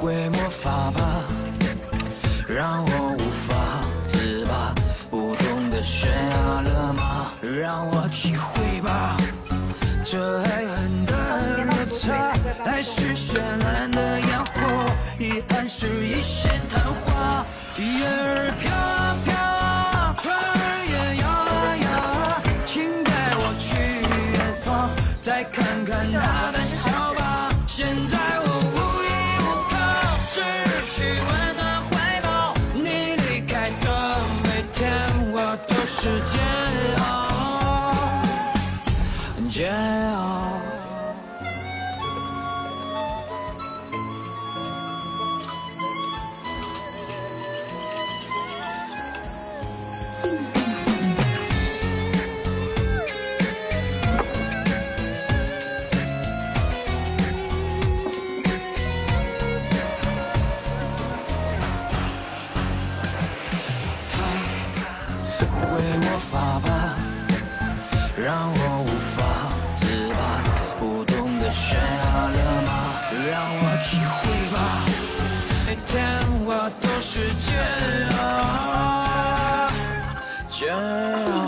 会魔法吧，让我无法自拔，不懂得悬崖勒马，让我体会吧，这爱恨的落差，爱是绚烂的烟火，遗憾是一线昙花，叶儿飘飘，春儿也摇摇，请带我去远方，再看看他的笑吧，现在我无依无靠，失去温暖怀抱，你离开的每天我都是煎熬，煎熬。会魔法吧，让我无法自拔，不懂得悬崖勒马，让我体会吧，每天我都是煎熬，煎熬。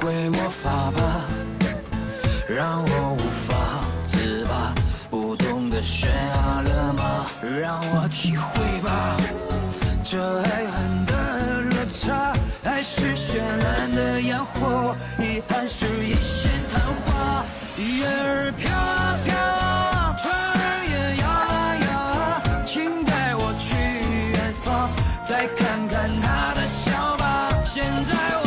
会魔法吧，让我无法自拔，不懂得悬崖勒马，让我体会吧，这爱恨的落差，爱是绚烂的烟火，遗憾是一线昙花，叶儿飘飘，春儿也摇摇，请带我去远方，再看看他的笑吧，现在我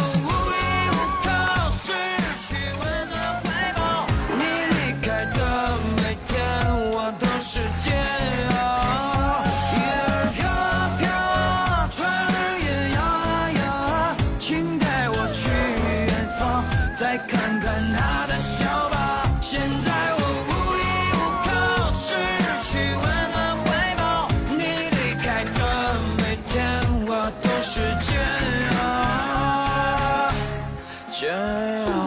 再看看他的笑吧，现在我无依无靠，失去温暖怀抱，你离开的每天我都是煎熬，煎熬。